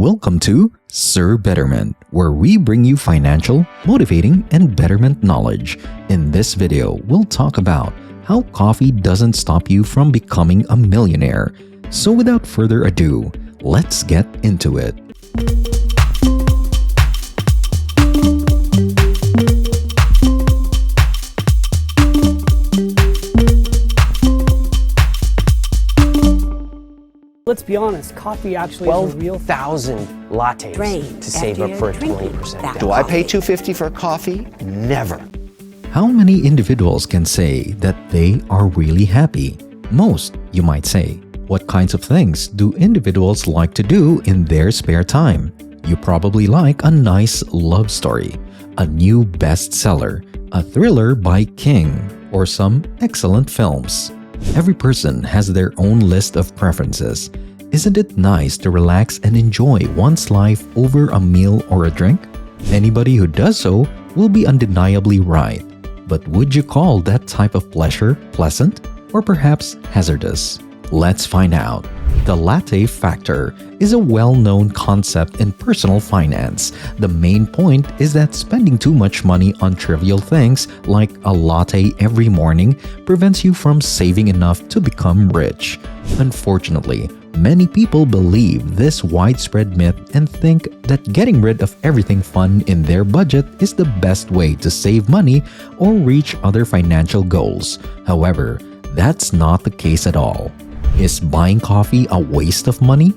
Welcome to Sir Betterment, where we bring you financial, motivating, and betterment knowledge. In this video, we'll talk about how coffee doesn't stop you from becoming a millionaire. So without further ado, let's get into it. Let's be honest, coffee actually is a real 12,000 lattes Drain to save up for a after you're 20% drinking down. that Do I pay $2.50 for coffee? Never. How many individuals can say that they are really happy? Most, you might say. What kinds of things do individuals like to do in their spare time? You probably like a nice love story, a new bestseller, a thriller by King, or some excellent films. Every person has their own list of preferences. Isn't it nice to relax and enjoy one's life over a meal or a drink? Anybody who does so will be undeniably right. But would you call that type of pleasure pleasant or perhaps hazardous? Let's find out. The latte factor is a well-known concept in personal finance. The main point is that spending too much money on trivial things like a latte every morning prevents you from saving enough to become rich. Unfortunately, many people believe this widespread myth and think that getting rid of everything fun in their budget is the best way to save money or reach other financial goals. However, that's not the case at all. Is buying coffee a waste of money?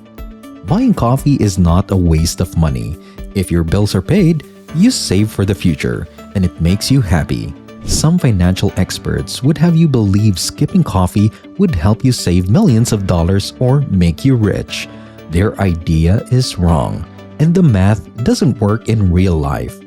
Buying coffee is not a waste of money. If your bills are paid, you save for the future, and it makes you happy. Some financial experts would have you believe skipping coffee would help you save millions of dollars or make you rich. Their idea is wrong, and the math doesn't work in real life.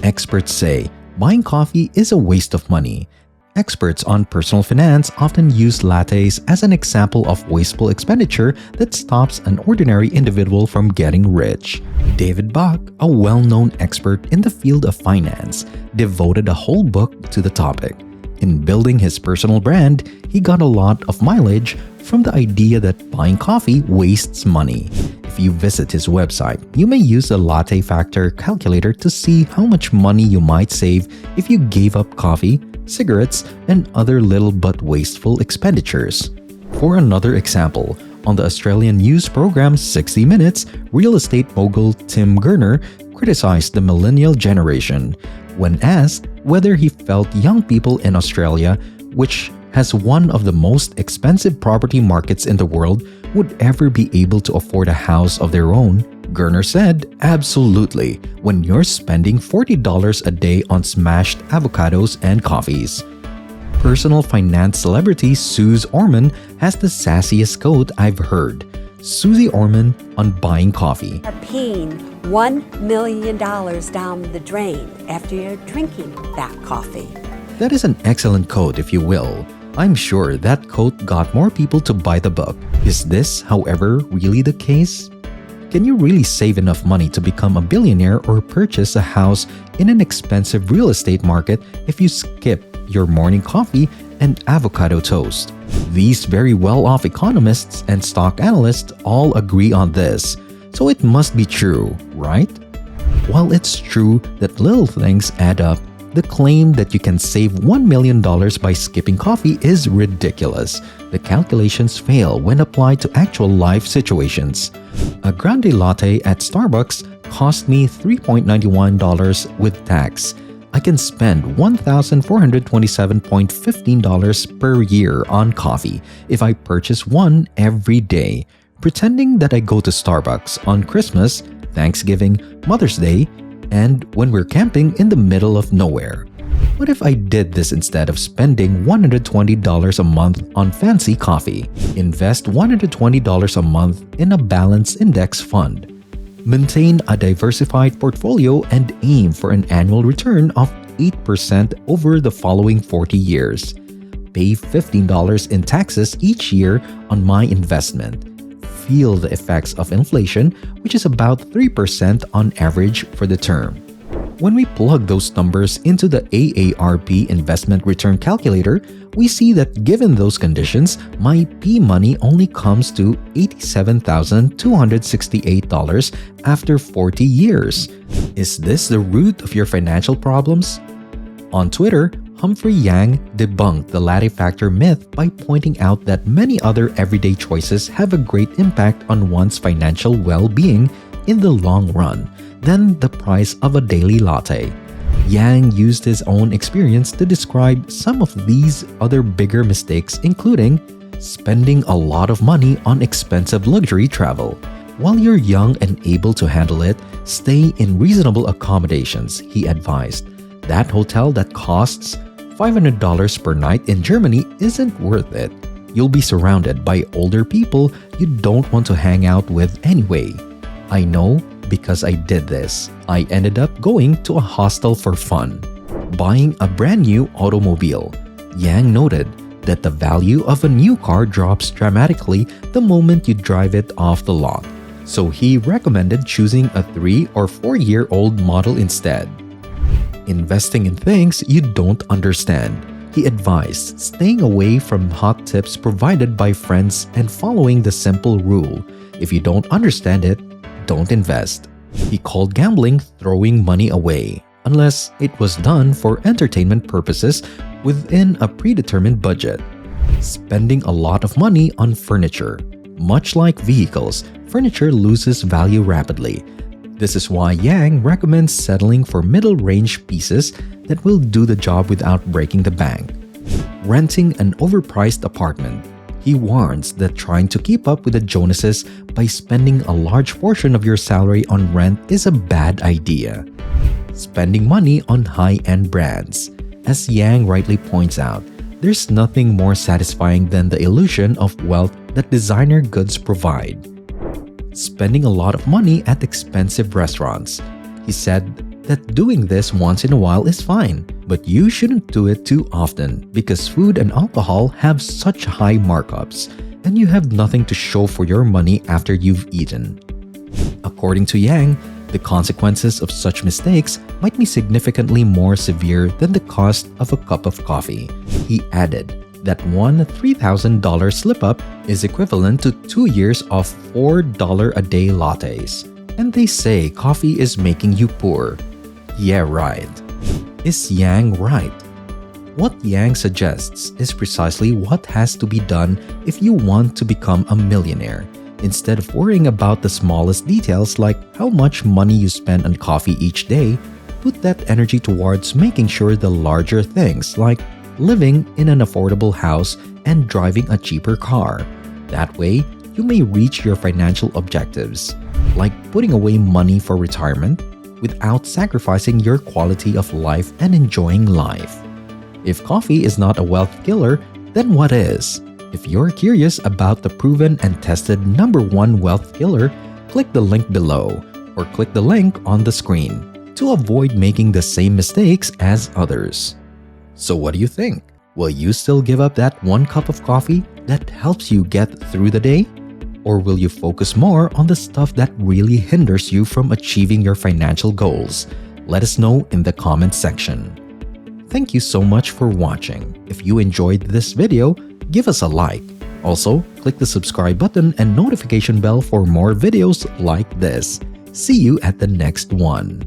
Experts say buying coffee is a waste of money. Experts on personal finance often use lattes as an example of wasteful expenditure that stops an ordinary individual from getting rich. David Bach, a well-known expert in the field of finance, devoted a whole book to the topic. In building his personal brand, he got a lot of mileage from the idea that buying coffee wastes money. If you visit his website, you may use the latte factor calculator to see how much money you might save if you gave up coffee, cigarettes, and other little but wasteful expenditures. For another example, on the Australian news program 60 Minutes, real estate mogul Tim Gurner criticized the millennial generation. When asked whether he felt young people in Australia, which has one of the most expensive property markets in the world, would ever be able to afford a house of their own, Gurner said, "Absolutely, when you're spending $40 a day on smashed avocados and coffees." Personal finance celebrity Suze Orman has the sassiest quote I've heard. Susie Orman on buying coffee. Are paying $1 million down the drain after you're drinking that coffee. That is an excellent quote, if you will. I'm sure that quote got more people to buy the book. Is this, however, really the case? Can you really save enough money to become a billionaire or purchase a house in an expensive real estate market if you skip your morning coffee and avocado toast? These very well-off economists and stock analysts all agree on this, so it must be true, right? While it's true that little things add up, the claim that you can save $1 million by skipping coffee is ridiculous. The calculations fail when applied to actual life situations. A grande latte at Starbucks cost me $3.91 with tax. I can spend $1,427.15 per year on coffee if I purchase one every day. Pretending that I go to Starbucks on Christmas, Thanksgiving, Mother's Day, and when we're camping in the middle of nowhere. What if I did this instead of spending $120 a month on fancy coffee? Invest $120 a month in a balanced index fund. Maintain a diversified portfolio and aim for an annual return of 8% over the following 40 years. Pay $15 in taxes each year on my investment. Feel the effects of inflation, which is about 3% on average for the term. When we plug those numbers into the AARP investment return calculator, we see that given those conditions, my P money only comes to $87,268 after 40 years. Is this the root of your financial problems? On Twitter, Humphrey Yang debunked the latte factor myth by pointing out that many other everyday choices have a great impact on one's financial well-being in the long run than the price of a daily latte. Yang used his own experience to describe some of these other bigger mistakes, including spending a lot of money on expensive luxury travel. While you're young and able to handle it, stay in reasonable accommodations, he advised. That hotel that costs $500 per night in Germany isn't worth it. You'll be surrounded by older people you don't want to hang out with anyway. I know because I did this. I ended up going to a hostel for fun, buying a brand new automobile. Yang noted that the value of a new car drops dramatically the moment you drive it off the lot. So he recommended choosing a 3 or 4-year-old model instead. Investing in things you don't understand. He advised staying away from hot tips provided by friends and following the simple rule: if you don't understand it, don't invest. He called gambling throwing money away, unless it was done for entertainment purposes within a predetermined budget. Spending a lot of money on furniture. Much like vehicles, furniture loses value rapidly. This is why Yang recommends settling for middle-range pieces that will do the job without breaking the bank. Renting an overpriced apartment. He warns that trying to keep up with the Jonases by spending a large portion of your salary on rent is a bad idea. Spending money on high-end brands. As Yang rightly points out, there's nothing more satisfying than the illusion of wealth that designer goods provide. Spending a lot of money at expensive restaurants. He said that doing this once in a while is fine, but you shouldn't do it too often because food and alcohol have such high markups, and you have nothing to show for your money after you've eaten. According to Yang, the consequences of such mistakes might be significantly more severe than the cost of a cup of coffee. He added that one $3,000 slip-up is equivalent to 2 years of $4 a day lattes. And they say coffee is making you poor. Yeah, right. Is Yang right? What Yang suggests is precisely what has to be done if you want to become a millionaire. Instead of worrying about the smallest details like how much money you spend on coffee each day, put that energy towards making sure the larger things like living in an affordable house and driving a cheaper car. That way, you may reach your financial objectives, like putting away money for retirement, without sacrificing your quality of life and enjoying life. If coffee is not a wealth killer, then what is? If you're curious about the proven and tested #1 wealth killer, click the link below or click the link on the screen to avoid making the same mistakes as others. So what do you think? Will you still give up that 1 cup of coffee that helps you get through the day? Or will you focus more on the stuff that really hinders you from achieving your financial goals? Let us know in the comment section. Thank you so much for watching. If you enjoyed this video, give us a like. Also, click the subscribe button and notification bell for more videos like this. See you at the next one.